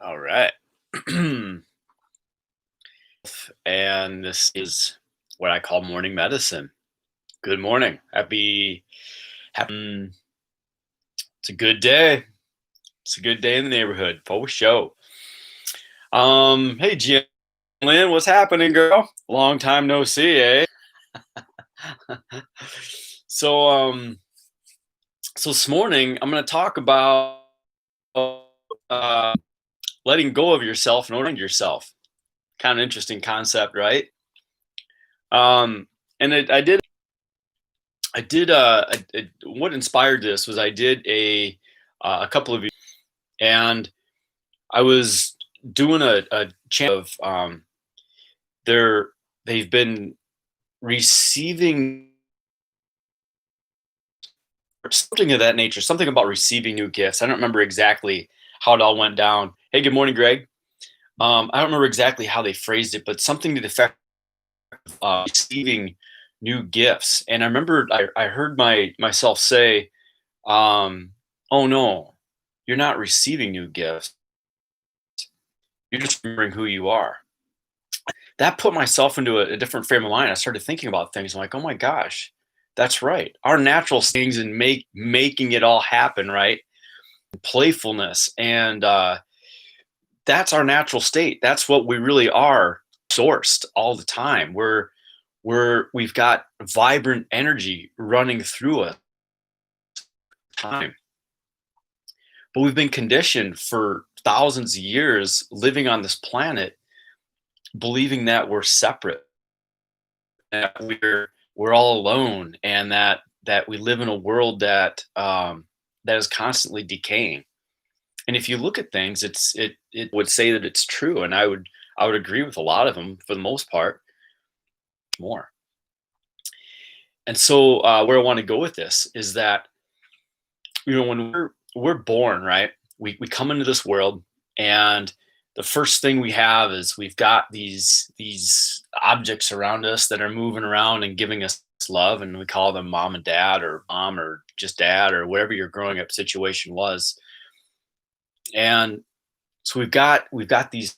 All right. And this is what I call morning medicine. Good morning. Happy. It's a good day. It's a good day in the neighborhood. For show. Hey, Jim Lynn, what's happening, girl? Long time no see, eh? so, um, so this morning I'm going to talk about uh, letting go of yourself and ordering yourself. Kind of interesting concept, right? Um, and I did what inspired this was I did a couple of, and I was doing a chant of they're they've been receiving something of that nature, something about receiving new gifts. I don't remember exactly how it all went down. Hey, good morning, Greg. I don't remember exactly how they phrased it, but something to the effect of receiving new gifts. And I remember I heard myself say, "Oh no, you're not receiving new gifts. You're just remembering who you are." That put myself into a different frame of mind. I started thinking about things. I'm like, "Oh my gosh, that's right. Our natural things and making it all happen, right? Playfulness and that's our natural state. That's what we really are sourced all the time. We've got vibrant energy running through us time. But we've been conditioned for thousands of years living on this planet believing that we're separate, that we're all alone, and that we live in a world that is constantly decaying. And if you look at things, it would say that it's true, and I would agree with a lot of them for the most part. More. And so where I want to go with this is that when we're born, right? We come into this world, and the first thing we have is we've got these objects around us that are moving around and giving us love, and we call them mom and dad, or mom, or just dad, or whatever your growing up situation was. And so we've got these.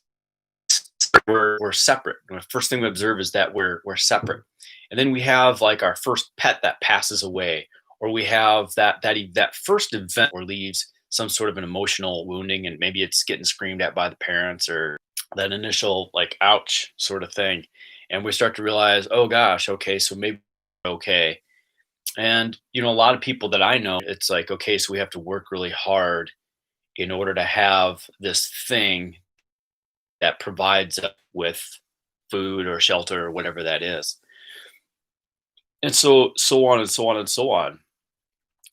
We're separate. The first thing we observe is that we're separate, and then we have like our first pet that passes away, or we have that first event or leaves some sort of an emotional wounding, and maybe it's getting screamed at by the parents, or that initial like ouch sort of thing, and we start to realize, oh gosh, okay, so maybe okay. And a lot of people that I know, it's like, okay, so we have to work really hard in order to have this thing that provides us with food or shelter or whatever that is. And so on and so on and so on.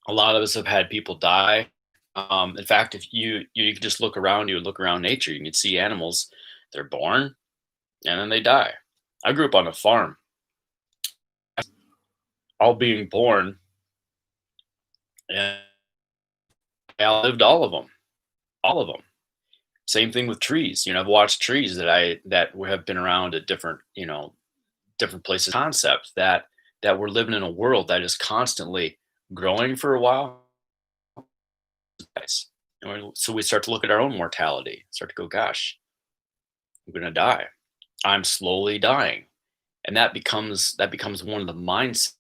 A lot of us have had people die. In fact, if you can just look around nature, you can see animals. They're born and then they die. I grew up on a farm. All being born, and I outlived all of them. All of them. Same thing with trees. I've watched trees that have been around at different places. Concept that we're living in a world that is constantly growing for a while. So we start to look at our own mortality, start to go, gosh, I'm going to die. I'm slowly dying. And that becomes one of the mindsets.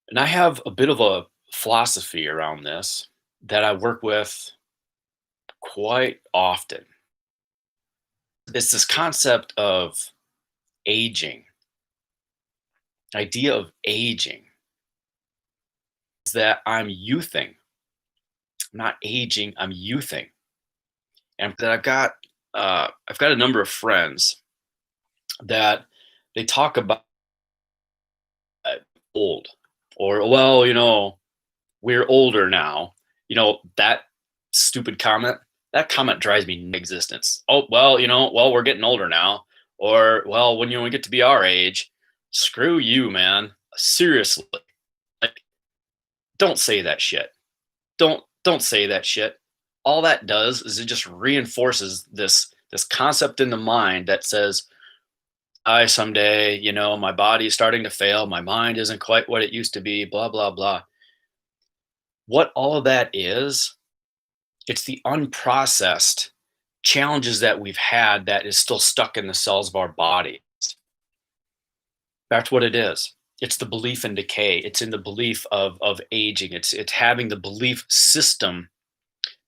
And I have a bit of a philosophy around this that I work with quite often. It's this concept of aging, idea of aging, is that I'm youthing. I'm not aging, I'm youthing. And that I've got a number of friends that they talk about old, or well, we're older now. That stupid comment. That comment drives me existence. Oh well, well, we're getting older now, or well, when we get to be our age, screw you, man. Seriously, like, don't say that shit. Don't say that shit. All that does is it just reinforces this concept in the mind that says, I someday, my body is starting to fail, my mind isn't quite what it used to be, blah blah blah. What all of that is It's the unprocessed challenges that we've had that is still stuck in the cells of our body. That's what it is. It's the belief in decay. It's in the belief of aging. It's having the belief system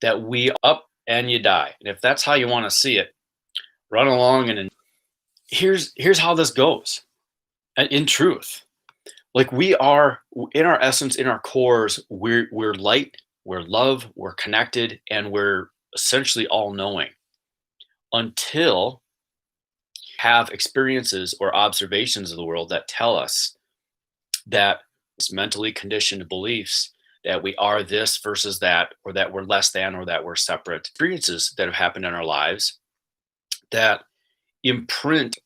that we up and you die. And if that's how you want to see it, run along and here's how this goes. In truth, like we are in our essence, in our cores, we're light, we're love, we're connected, and we're essentially all knowing until have experiences or observations of the world that tell us that it's mentally conditioned beliefs that we are this versus that, or that we're less than, or that we're separate. Experiences that have happened in our lives that imprint,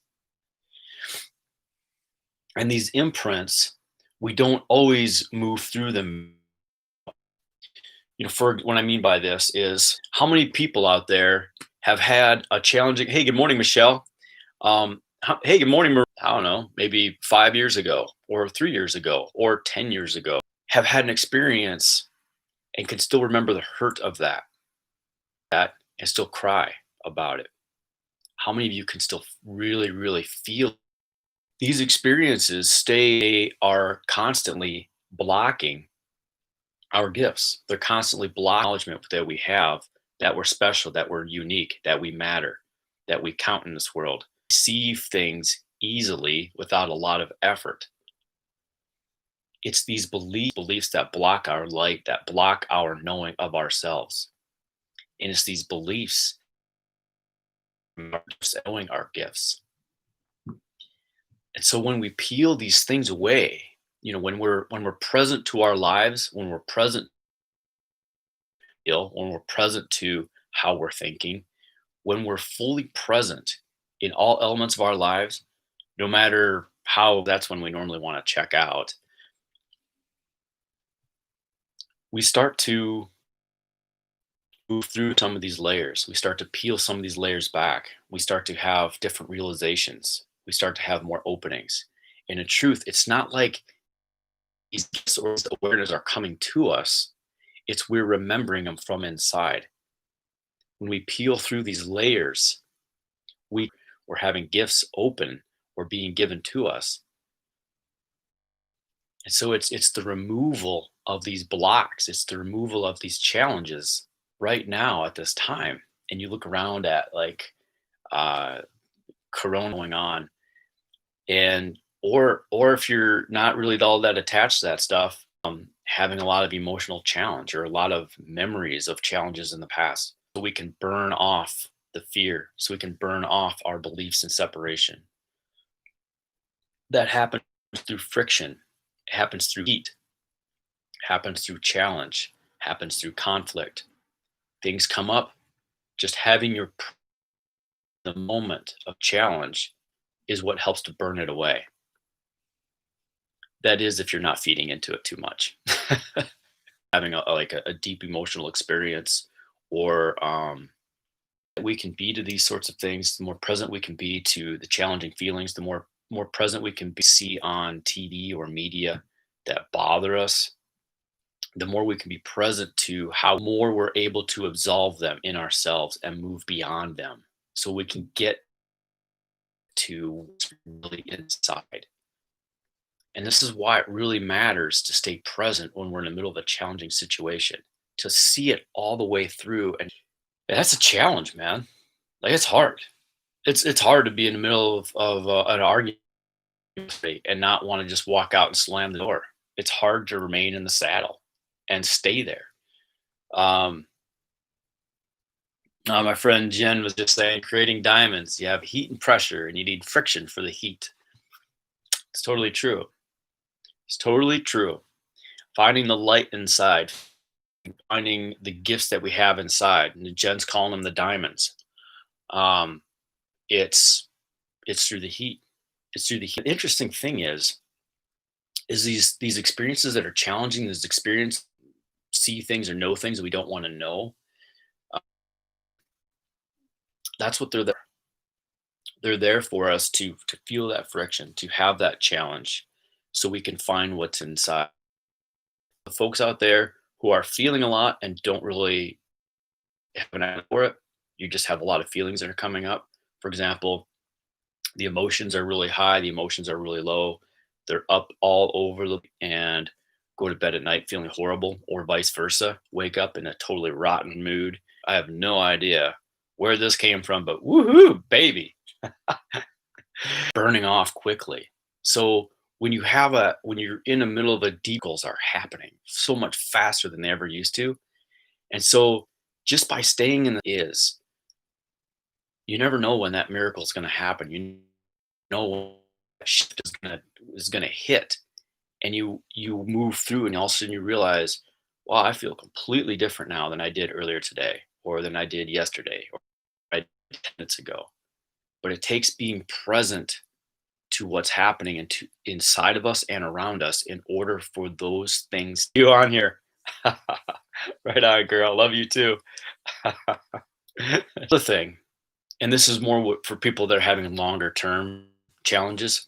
and these imprints, we don't always move through them. For what I mean by this is how many people out there have had a challenging, hey, good morning, Michelle. Hey, good morning, I don't know, maybe 5 years ago, or 3 years ago, or 10 years ago, have had an experience and can still remember the hurt of that and still cry about it. How many of you can still really, really feel these experiences are constantly blocking our gifts? They're constantly blocking acknowledgement that we have, that we're special, that we're unique, that we matter, that we count in this world. Receive things easily without a lot of effort. It's these beliefs that block our light, that block our knowing of ourselves. And it's these beliefs knowing our gifts. And so when we peel these things away, when we're present to our lives, when we're present, when we're present to how we're thinking, when we're fully present in all elements of our lives, no matter how, that's when we normally want to check out. We start to move through some of these layers. We start to peel some of these layers back. We start to have different realizations. We start to have more openings. And in truth, it's not like these gifts or this awareness are coming to us. It's we're remembering them from inside. When we peel through these layers, we're having gifts open or being given to us. And so it's the removal of these blocks. It's the removal of these challenges right now at this time. And you look around at like uh, Corona going on, and or if you're not really all that attached to that stuff, having a lot of emotional challenge or a lot of memories of challenges in the past, so we can burn off the fear, so we can burn off our beliefs in separation. That happens through friction, it happens through heat, happens through challenge, happens through conflict. Things come up. Just having the moment of challenge is what helps to burn it away. That is, if you're not feeding into it too much. Having a deep emotional experience, or we can be to these sorts of things, the more present we can be to the challenging feelings, the more present we can be see on TV or media that bother us, the more we can be present to how more we're able to absolve them in ourselves and move beyond them, so we can get to what's really inside. And this is why it really matters to stay present when we're in the middle of a challenging situation, to see it all the way through. And that's a challenge, man. Like, it's hard. It's hard to be in the middle of an argument and not want to just walk out and slam the door. It's hard to remain in the saddle and stay there. Um, my friend Jen was just saying, creating diamonds, you have heat and pressure, and you need friction for the heat. It's totally true. It's totally true. Finding the light inside, finding the gifts that we have inside, and Jen's calling them the diamonds. Um, it's it's through the heat. It's through the heat. The interesting thing is these experiences that are challenging. These experience see things or know things that we don't want to know. Uh, that's what they're there. They're there for us to feel that friction, to have that challenge, so we can find what's inside. The folks out there who are feeling a lot and don't really have an outlet for it. You just have a lot of feelings that are coming up. For example, the emotions are really high, the emotions are really low. They're up all over and go to bed at night feeling horrible, or vice versa. Wake up in a totally rotten mood. I have no idea where this came from, but woohoo, baby, burning off quickly. So when you're in the middle of a deep, goals are happening so much faster than they ever used to. And so just by staying in the is, you never know when that miracle is going to happen. You know when that shift is gonna hit, and you move through, and all of a sudden you realize, wow, I feel completely different now than I did earlier today, or than I did yesterday, or I did 10 minutes ago. But it takes being present to what's happening inside of us and around us in order for those things you on here. Right on, girl. Love you too. The thing, and this is more for people that are having longer term challenges.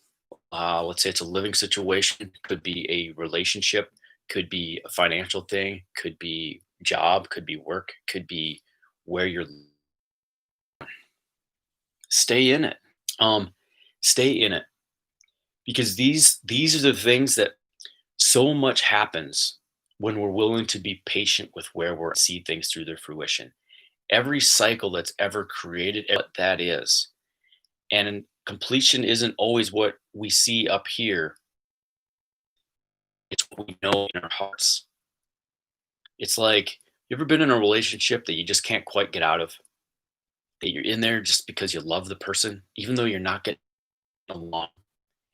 Let's say it's a living situation, could be a relationship, could be a financial thing, could be job, could be work, could be where you're. Stay in it. Um, Stay in it, because these are the things that so much happens when we're willing to be patient with where we're see things through their fruition. Every cycle that's ever created, what that is, and completion isn't always what we see up here. It's what we know in our hearts. It's like, you ever been in a relationship that you just can't quite get out of? That you're in there just because you love the person, even though you're not getting along,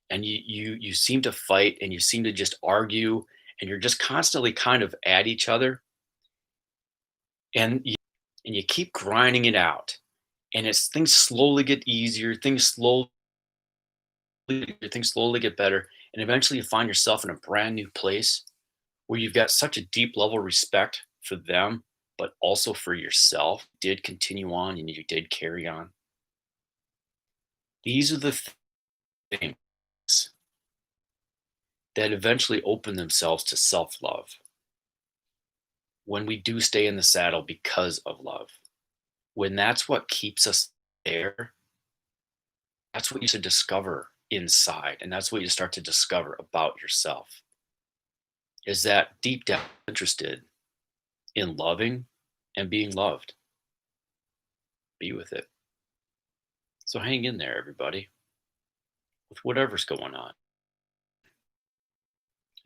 and you seem to fight, and you seem to just argue, and you're just constantly kind of at each other, and you keep grinding it out, and it's things slowly get easier, things slowly get better, and eventually you find yourself in a brand new place where you've got such a deep level of respect for them, but also for yourself. Did continue on and you did carry on. These are the things that eventually open themselves to self love when we do stay in the saddle because of love. When that's what keeps us there, that's what you should discover inside. And that's what you start to discover about yourself, is that deep down interested in loving and being loved. Be with it. So hang in there, everybody, with whatever's going on.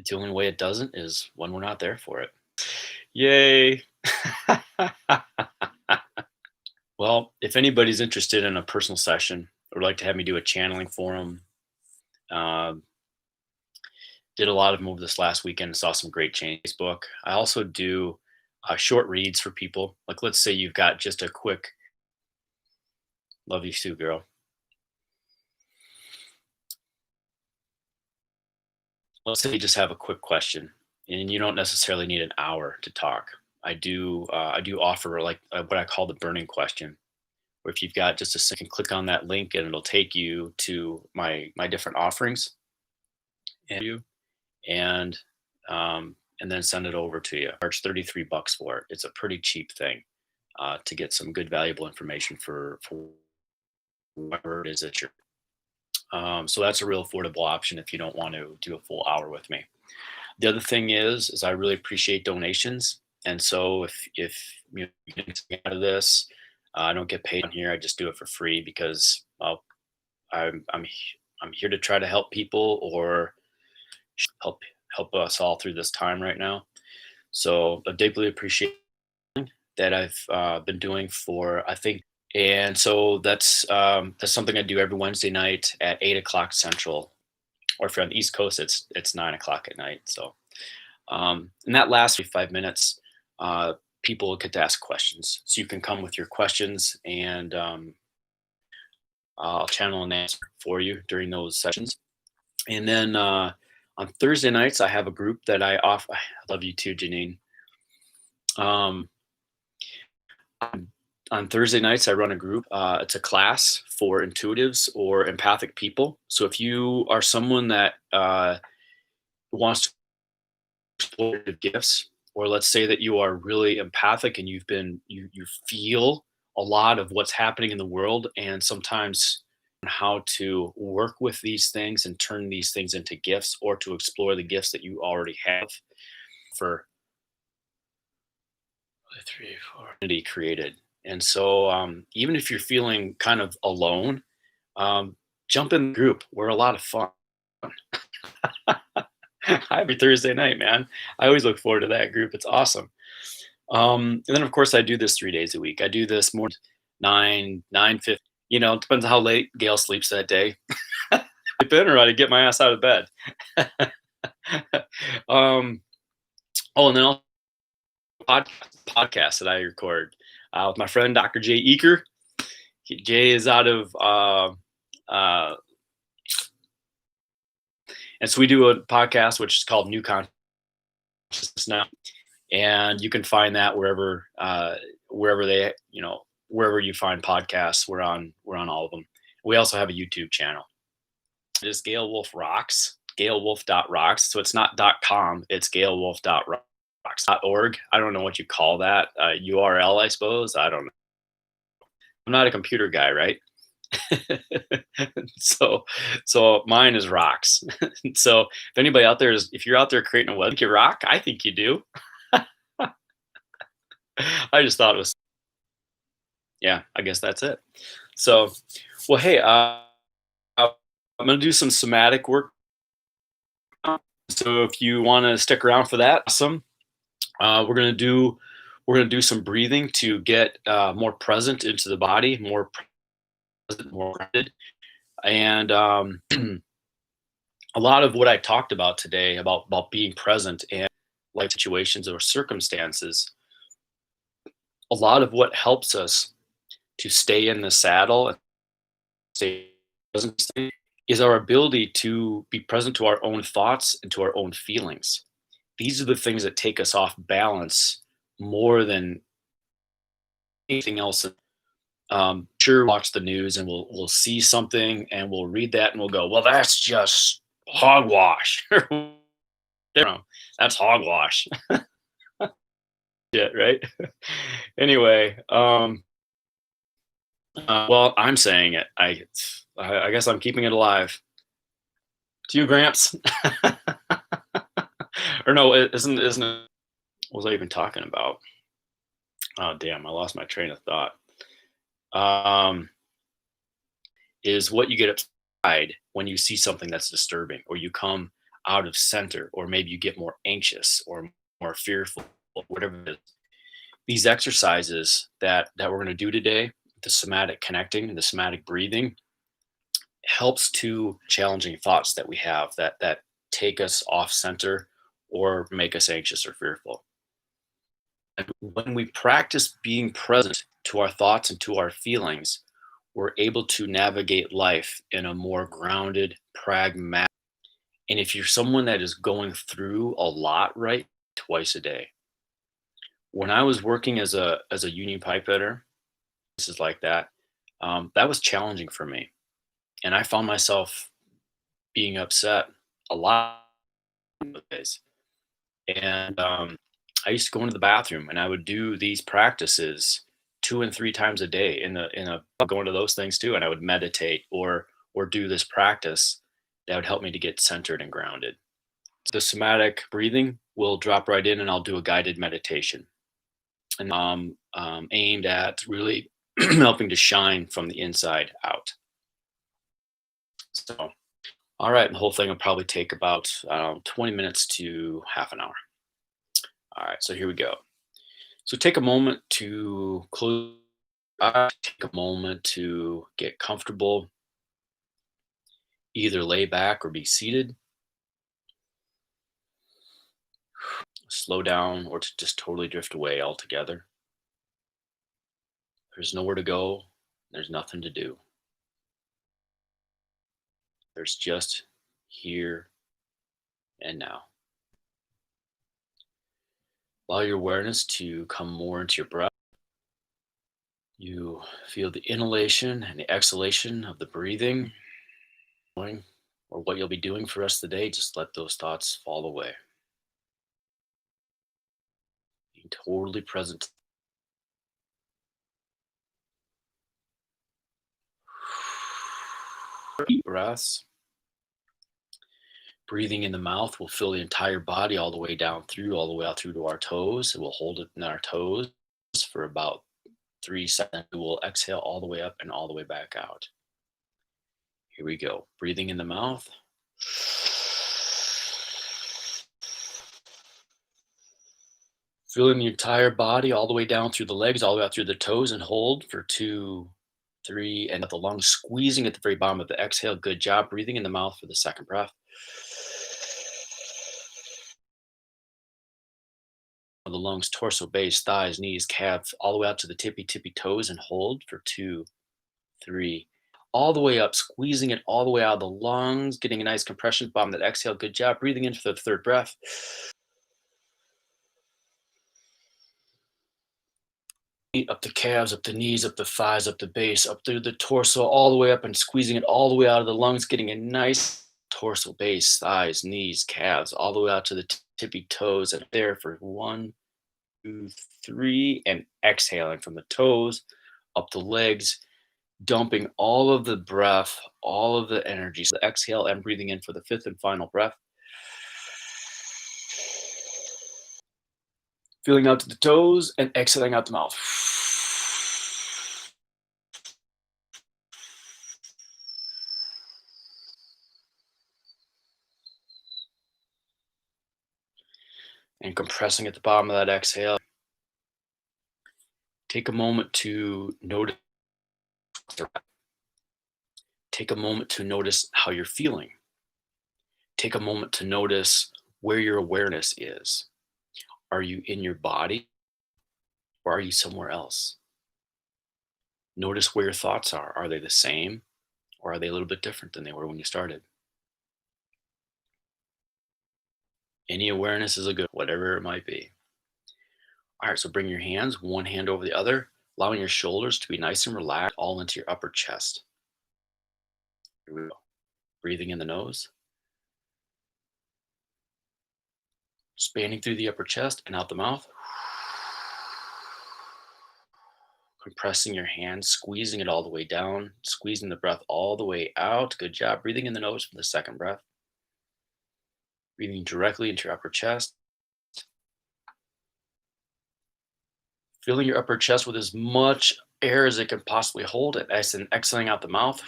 The only way it doesn't is when we're not there for it. Yay. Well, if anybody's interested in a personal session or would like to have me do a channeling for them, um, did a lot of them over this last weekend, saw some great changes book. I also do short reads for people. Like, let's say you've got just a quick, love you too, girl. Let's say you just have a quick question, and you don't necessarily need an hour to talk. I do offer, like, what I call the burning question, where if you've got just a second, click on that link and it'll take you to my different offerings, and and and then send it over to you. Charge $33 for it. It's a pretty cheap thing to get some good valuable information for whatever it is that you're. So that's a real affordable option if you don't want to do a full hour with me. The other thing is I really appreciate donations, and so if you get something out of this, I don't get paid on here. I just do it for free because, well, I'm here to try to help people, or help us all through this time right now. So I deeply appreciate that I've been doing for, I think, and so that's something I do every Wednesday night at 8 o'clock Central, or if you're on the East Coast, it's 9 o'clock at night. So and that lasts 5 minutes. People get to ask questions, so you can come with your questions, and I'll channel an answer for you during those sessions. And then on Thursday nights, I have a group that I offer. I love you too, Janine. Um, on Thursday nights, I run a group. It's a class for intuitives or empathic people. So if you are someone that wants to explore your gifts, or let's say that you are really empathic and you feel a lot of what's happening in the world, and sometimes how to work with these things and turn these things into gifts, or to explore the gifts that you already have for three, four community created. And so even if you're feeling kind of alone, um, jump in the group. We're a lot of fun. Every Thursday night, man. I always look forward to that group. It's awesome. And then of course I do this 3 days a week. I do this more 9:50. It depends on how late Gail sleeps that day. Sleep in or I get my ass out of bed. um, oh, and then also podcast that I record with my friend Dr. Jay Eaker. Jay is out of uh, and so we do a podcast which is called New Consciousness Now, and you can find that wherever wherever you find podcasts. We're on all of them. We also have a YouTube channel. It is Gail Wolf Rocks, gailwolf.rocks. So it's not .com, it's gailwolf.rocks.org. I don't know what you call that URL, I suppose. I don't know. I'm not a computer guy, right? so so mine is rocks. So if anybody out there if you're out there creating a web, you rock. I think you do. I just thought it was, yeah, I guess that's it. So, well, hey, I'm going to do some somatic work. So if you want to stick around for that, awesome. We're going to do some breathing to get more present into the body, more present, more grounded. And a lot of what I talked about today about being present and life situations or circumstances, a lot of what helps us to stay in the saddle and stay present is our ability to be present to our own thoughts and to our own feelings. These are the things that take us off balance more than anything else. Sure, watch the news and we'll see something and we'll read that and we'll go, well, that's just hogwash. That's hogwash. Yeah, right. Anyway, well, I'm saying it. I guess I'm keeping it alive. To you, Gramps. Or no, isn't it? What was I even talking about? Oh, damn! I lost my train of thought. Um, is what you get upside when you see something that's disturbing, or you come out of center, or maybe you get more anxious or more fearful, whatever it is. These exercises that we're going to do today, the somatic connecting and the somatic breathing, helps to challenging thoughts that we have that take us off center or make us anxious or fearful. And when we practice being present to our thoughts and to our feelings, we're able to navigate life in a more grounded, pragmatic. And if you're someone that is going through a lot, right, twice a day. When I was working as a union pipe fitter, this is like that. That was challenging for me, and I found myself being upset a lot of days. And I used to go into the bathroom and I would do these practices 2 and 3 times a day in a going to those things too, and I would meditate or do this practice that would help me to get centered and grounded. The somatic breathing will drop right in and I'll do a guided meditation, and aimed at really helping to shine from the inside out. So, all right, the whole thing will probably take about 20 minutes to half an hour. All right, so here we go. So take a moment to close your eyes, take a moment to get comfortable, either lay back or be seated, slow down, or to just totally drift away altogether. There's nowhere to go, there's nothing to do. There's just here and now. Allow your awareness to come more into your breath. You feel the inhalation and the exhalation of the breathing, or what you'll be doing for the rest of the day. Just let those thoughts fall away. totally present. Deep breaths. Breathing in the mouth will fill the entire body all the way down through, all the way out through to our toes. We'll hold it in our toes for about 3 seconds. We'll exhale all the way up and all the way back out. Here we go. Breathing in the mouth. Filling the entire body all the way down through the legs, all the way out through the toes, and hold for 2, 3, and the lungs squeezing at the very bottom of the exhale. Good job. Breathing in the mouth for the second breath. The lungs, torso, base, thighs, knees, calves, all the way out to the tippy toes, and hold for 2, 3, all the way up, squeezing it all the way out of the lungs, getting a nice compression at the bottom of that exhale. Good job. Breathing in for the third breath. Up the calves, up the knees, up the thighs, up the base, up through the torso, all the way up, and squeezing it all the way out of the lungs, getting a nice torso, base, thighs, knees, calves, all the way out to the tippy toes, and there for 1, 2, 3, and exhaling from the toes up the legs, dumping all of the breath, all of the energy. So exhale and breathing in for the fifth and final breath. Feeling out to the toes and exhaling out the mouth. And compressing at the bottom of that exhale. Take a moment to notice. Take a moment to notice how you're feeling. Take a moment to notice where your awareness is. Are you in your body or are you somewhere else? Notice where your thoughts are. Are they the same or are they a little bit different than they were when you started? Any awareness is a good, whatever it might be. All right, so bring your hands, one hand over the other, allowing your shoulders to be nice and relaxed, all into your upper chest. Here we go. Breathing in the nose, expanding through the upper chest and out the mouth. Compressing your hands, squeezing it all the way down, squeezing the breath all the way out. Good job. Breathing in the nose for the second breath. Breathing directly into your upper chest. Filling your upper chest with as much air as it can possibly hold it. And exhaling out the mouth.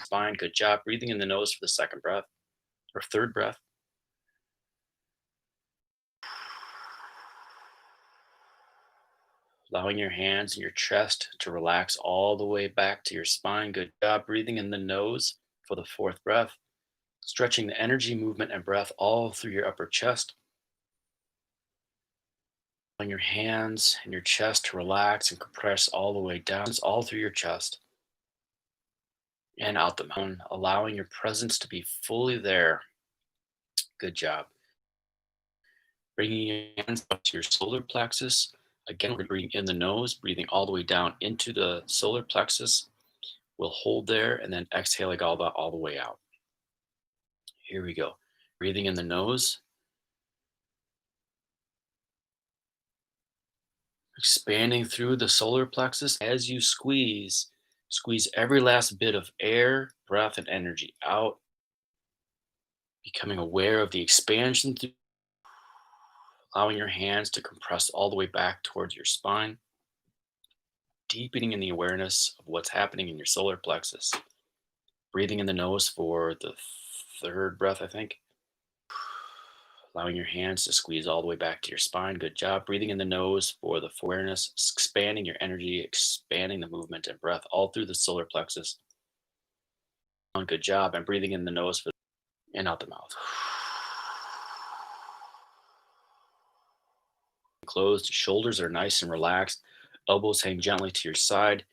Spine. Good job. Breathing in the nose for the second breath or third breath. Allowing your hands and your chest to relax all the way back to your spine. Good job. Breathing in the nose for the fourth breath. Stretching the energy, movement, and breath all through your upper chest. Allowing your hands and your chest to relax and compress all the way down, all through your chest and out the mouth. Allowing your presence to be fully there. Good job. Bringing your hands up to your solar plexus. Again, we're breathing in the nose, breathing all the way down into the solar plexus. We'll hold there and then exhaling all the way out. Here we go. Breathing in the nose. Expanding through the solar plexus as you squeeze. Squeeze every last bit of air, breath, and energy out. Becoming aware of the expansion, allowing your hands to compress all the way back towards your spine. Deepening in the awareness of what's happening in your solar plexus. Breathing in the nose for the third breath, I think. Allowing your hands to squeeze all the way back to your spine. Good job. Breathing in the nose for the awareness, expanding your energy, expanding the movement and breath all through the solar plexus. Good job. And breathing in the nose for and out the mouth. Closed. Shoulders are nice and relaxed. Elbows hang gently to your side.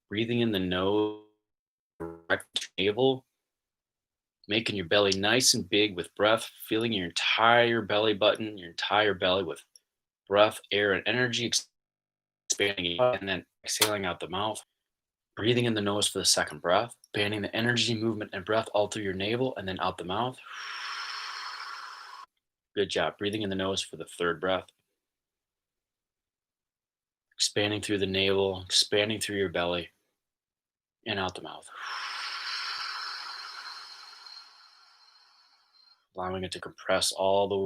Breathing in the nose, direct to your navel. Making your belly nice and big with breath, filling your entire belly button, your entire belly with breath, air, and energy, expanding, and then exhaling out the mouth. Breathing in the nose for the second breath, expanding the energy, movement, and breath all through your navel, and then out the mouth. Good job. Breathing in the nose for the third breath. expanding through the navel, expanding through your belly, and out the mouth. Allowing it to compress all the way,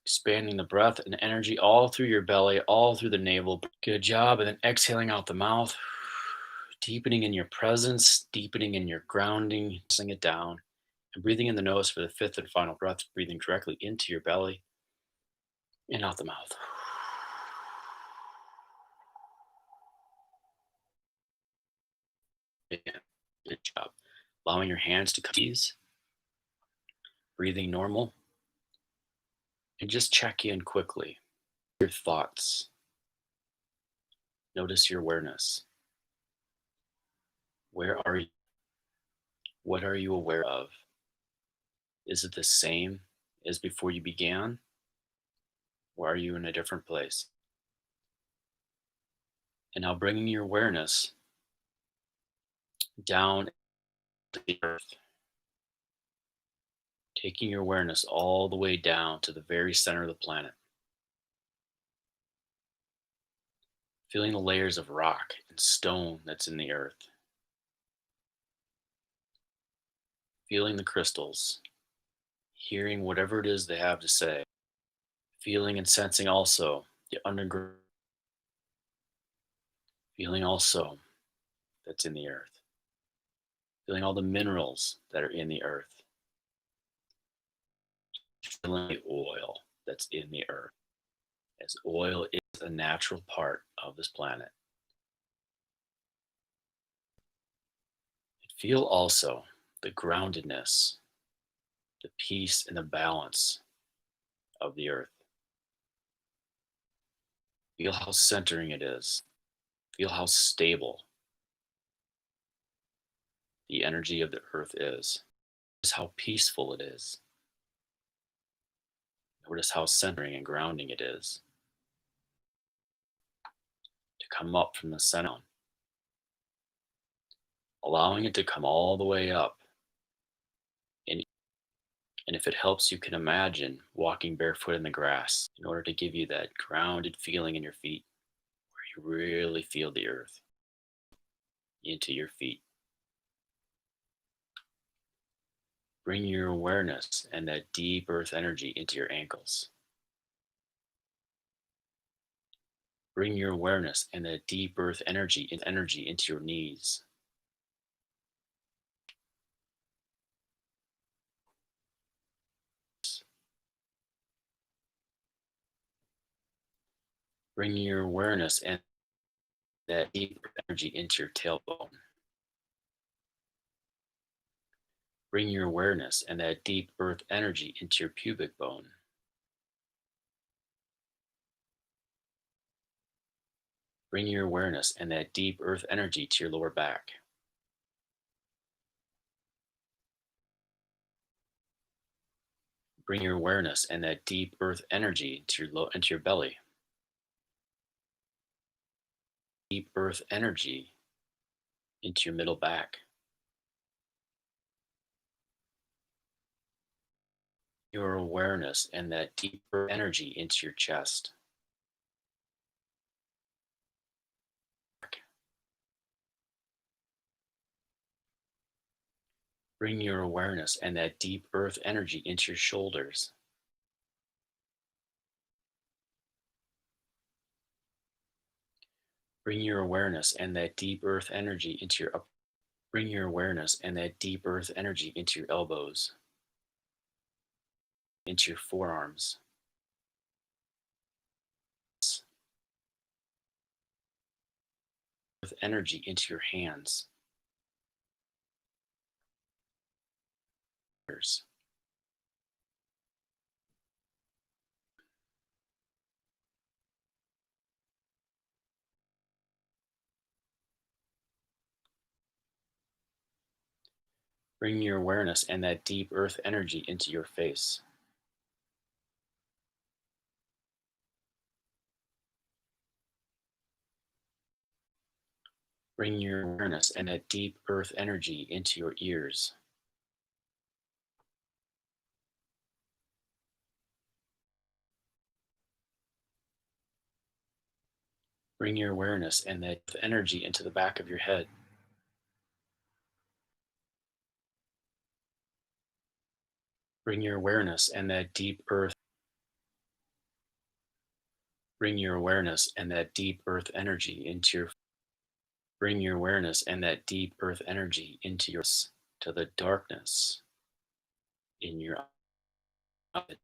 expanding the breath and energy all through your belly, all through the navel. Good job. And then exhaling out the mouth, deepening in your presence, deepening in your grounding, pressing it down, and breathing in the nose for the fifth and final breath, breathing directly into your belly and out the mouth. Yeah, good job. Allowing your hands to come ease, breathing normal, and just check in quickly. Your thoughts. Notice your awareness. Where are you? What are you aware of? Is it the same as before you began? Or are you in a different place? And now bringing your awareness down to the earth, taking your awareness all the way down to the very center of the planet, feeling the layers of rock and stone that's in the earth, feeling the crystals, hearing whatever it is they have to say, feeling and sensing also the underground, feeling also that's in the earth, feeling all the minerals that are in the earth, feeling the oil that's in the earth, as oil is a natural part of this planet. And feel also the groundedness, the peace, and the balance of the earth. Feel how centering it is. Feel how stable the energy of the earth is. Notice how peaceful it is. Notice how centering and grounding it is to come up from the center, allowing it to come all the way up. And, and if it helps, you can imagine walking barefoot in the grass in order to give you that grounded feeling in your feet where you really feel the earth into your feet. Bring your awareness and that deep earth energy into your ankles. Bring your awareness and that deep earth energy into your knees. Bring your awareness and that deep energy into your tailbone. Bring your awareness and that deep earth energy into your pubic bone. Bring your awareness and that deep earth energy to your lower back. Bring your awareness and that deep earth energy to your belly. Deep earth energy into your middle back. Your awareness and that deeper energy into your chest. Bring your awareness and that deep earth energy into your shoulders. Bring your awareness and that deep earth energy into your up. Bring your awareness and that deep earth energy into your elbows, into your forearms. With energy into your hands. Bring your awareness and that deep earth energy into your face. Bring your awareness and that deep earth energy into your ears. Bring your awareness and that energy into the back of your head. Bring your awareness and that deep earth. Bring your awareness and that deep earth energy into your. Bring your awareness and that deep earth energy into your to the darkness in your eyes.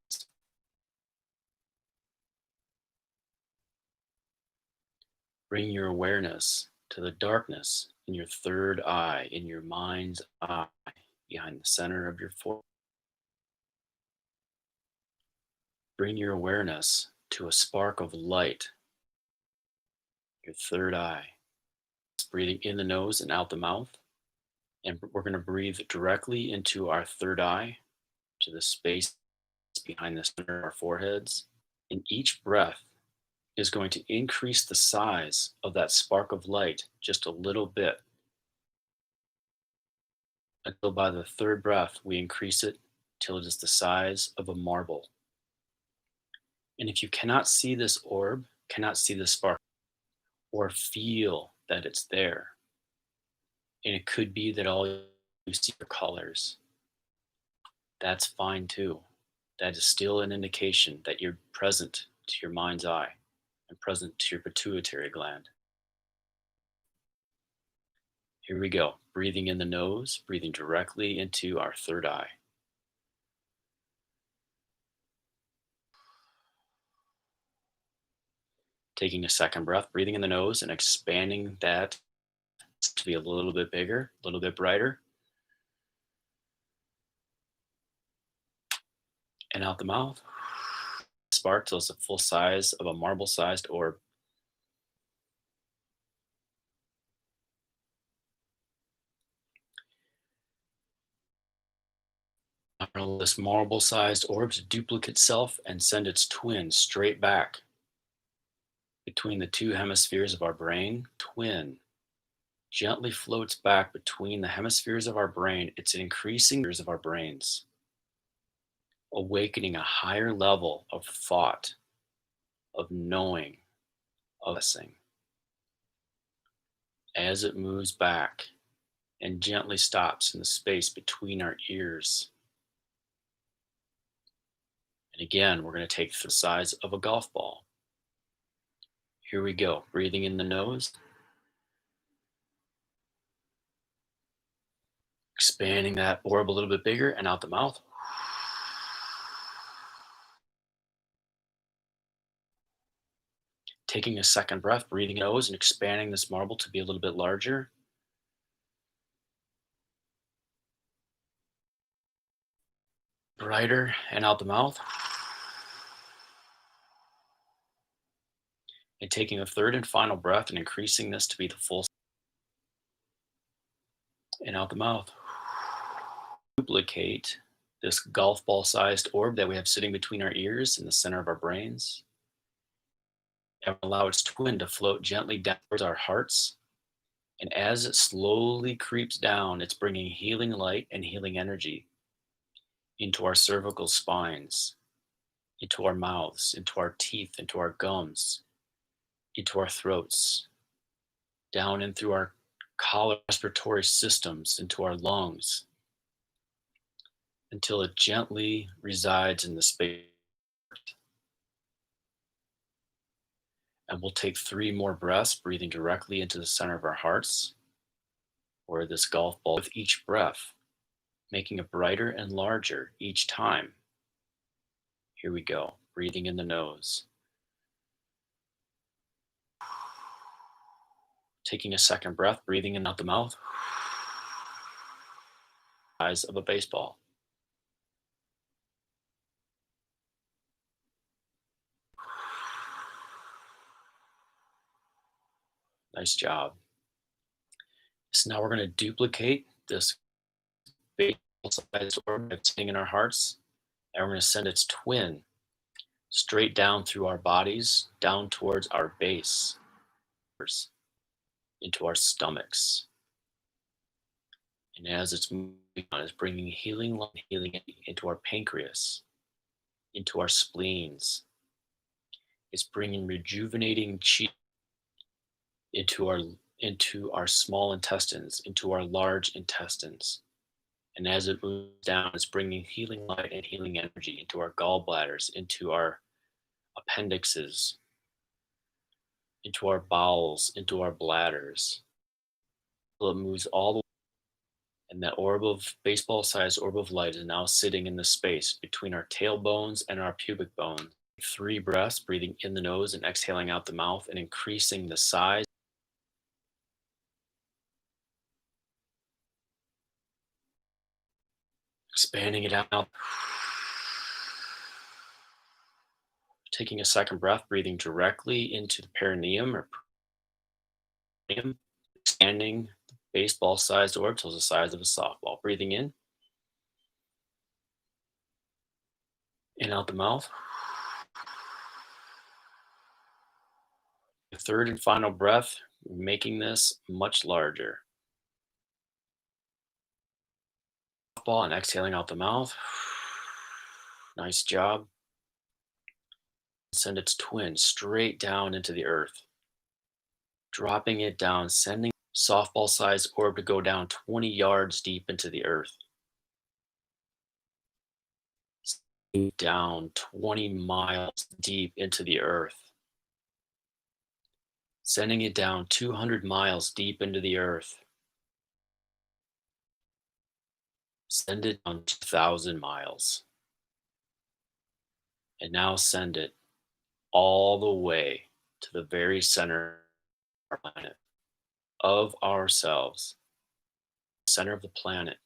Bring your awareness to the darkness in your third eye, in your mind's eye, behind the center of your forehead. Bring your awareness to a spark of light, your third eye. It's breathing in the nose and out the mouth. And we're going to breathe directly into our third eye, to the space behind the center of our foreheads. And each breath is going to increase the size of that spark of light just a little bit, until by the third breath we increase it till it is the size of a marble. And if you cannot see this orb, cannot see the spark, or feel that it's there, and it could be that all you see are colors, that's fine too. That is still an indication that you're present to your mind's eye and present to your pituitary gland. Here we go. Breathing in the nose, breathing directly into our third eye. Taking a second breath, breathing in the nose and expanding that to be a little bit bigger, a little bit brighter. And out the mouth, spark till it's the full size of a marble sized orb. Allow this marble sized orb to duplicate itself and send its twin straight back between the two hemispheres of our brain. Twin gently floats back between the hemispheres of our brain. It's increasing of our brains, awakening a higher level of thought, of knowing, of listening. As it moves back and gently stops in the space between our ears. And again, we're going to take the size of a golf ball. Here we go. Breathing in the nose, expanding that orb a little bit bigger, and out the mouth. Taking a second breath, breathing in the nose and expanding this marble to be a little bit larger. Brighter, and out the mouth. And taking a third and final breath and increasing this to be the full, and out the mouth. Duplicate this golf ball sized orb that we have sitting between our ears in the center of our brains, and allow its twin to float gently down towards our hearts. And as it slowly creeps down, it's bringing healing light and healing energy into our cervical spines, into our mouths, into our teeth, into our gums, into our throats, down in through our collar respiratory systems, into our lungs, until it gently resides in the space. And we'll take 3 more breaths, breathing directly into the center of our hearts, where this golf ball, with each breath, making it brighter and larger each time. Here we go. Breathing in the nose. Taking a second breath, breathing in out the mouth. Size of a baseball. Nice job. So now we're going to duplicate this baseball-sized orb that's sitting in our hearts, and we're going to send its twin straight down through our bodies, down towards our base, into our stomachs. And as it's moving on, it's bringing healing into our pancreas, into our spleens. It's bringing rejuvenating chi into our small intestines, into our large intestines. And as it moves down, it's bringing healing light and healing energy into our gallbladders, into our appendixes, into our bowels, into our bladders. So it moves all the way, and that orb of baseball-sized orb of light is now sitting in the space between our tailbones and our pubic bone. 3 breaths, breathing in the nose and exhaling out the mouth, and increasing the size, expanding it out. Taking a second breath, breathing directly into the perineum or perineum, expanding the baseball-sized orb till the size of a softball. Breathing in out the mouth. The third and final breath, making this much larger. Ball and exhaling out the mouth. Nice job. Send its twin straight down into the earth. Dropping it down, sending softball sized orb to go down 20 yards deep into the earth. Down 20 miles deep into the earth. Sending it down 200 miles deep into the earth. Send it down 2,000 miles. And now send it all the way to the very center of our planet, of ourselves, center of the planet,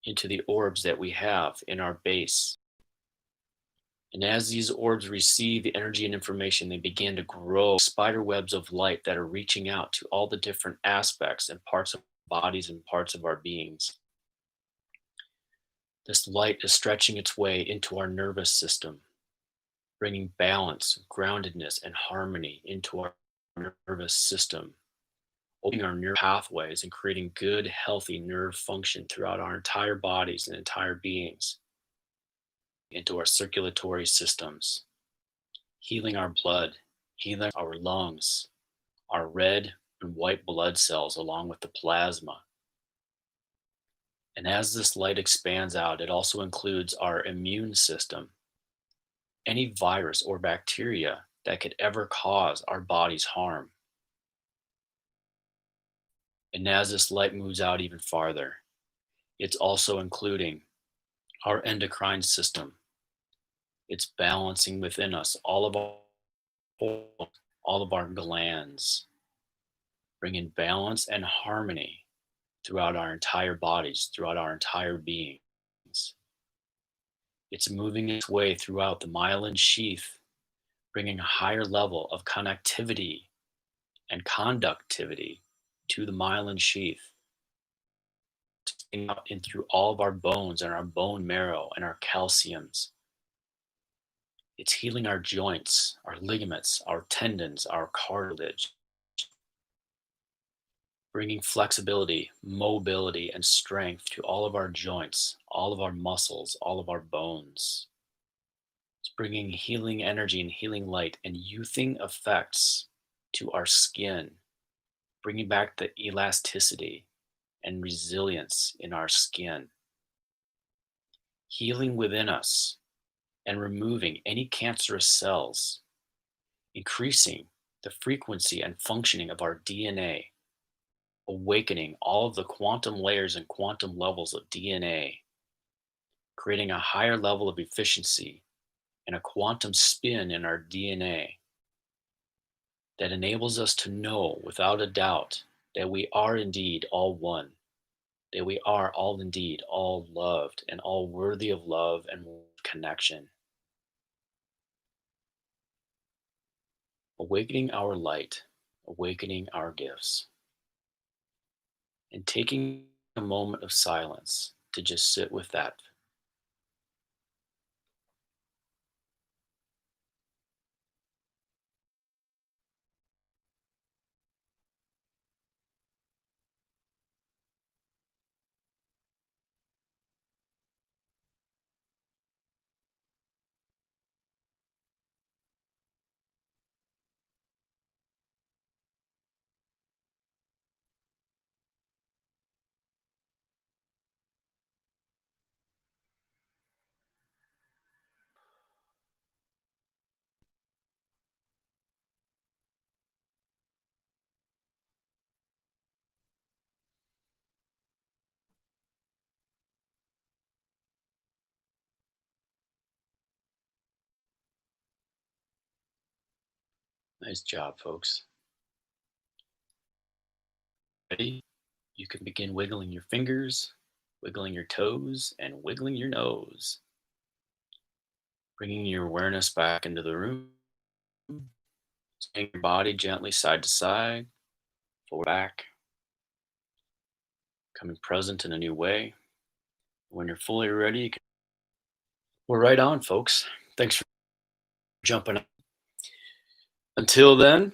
into the orbs that we have in our base. And as these orbs receive the energy and information, they begin to grow spider webs of light that are reaching out to all the different aspects and parts of our bodies and parts of our beings. This light is stretching its way into our nervous system, bringing balance, groundedness, and harmony into our nervous system, opening our nerve pathways and creating good, healthy nerve function throughout our entire bodies and entire beings, into our circulatory systems, healing our blood, healing our lungs, our red and white blood cells, along with the plasma. And as this light expands out, it also includes our immune system, any virus or bacteria that could ever cause our bodies harm. And as this light moves out even farther, it's also including our endocrine system. It's balancing within us all of our glands, bringing balance and harmony throughout our entire bodies, throughout our entire beings. It's moving its way throughout the myelin sheath, bringing a higher level of connectivity and conductivity to the myelin sheath, out and through all of our bones and our bone marrow and our calciums. It's healing our joints, our ligaments, our tendons, our cartilage, bringing flexibility, mobility, and strength to all of our joints, all of our muscles, all of our bones. It's bringing healing energy and healing light and youthing effects to our skin, bringing back the elasticity and resilience in our skin, healing within us and removing any cancerous cells, increasing the frequency and functioning of our DNA, awakening all of the quantum layers and quantum levels of DNA, creating a higher level of efficiency and a quantum spin in our DNA that enables us to know without a doubt that we are indeed all one, that we are all indeed all loved and all worthy of love and connection. Awakening our light, awakening our gifts, and taking a moment of silence to just sit with that. Nice job, folks. Ready? You can begin wiggling your fingers, wiggling your toes, and wiggling your nose. Bringing your awareness back into the room. Swing your body gently side to side, forward, back, coming present in a new way. When you're fully ready, we're right on, folks. Thanks for jumping. Until then,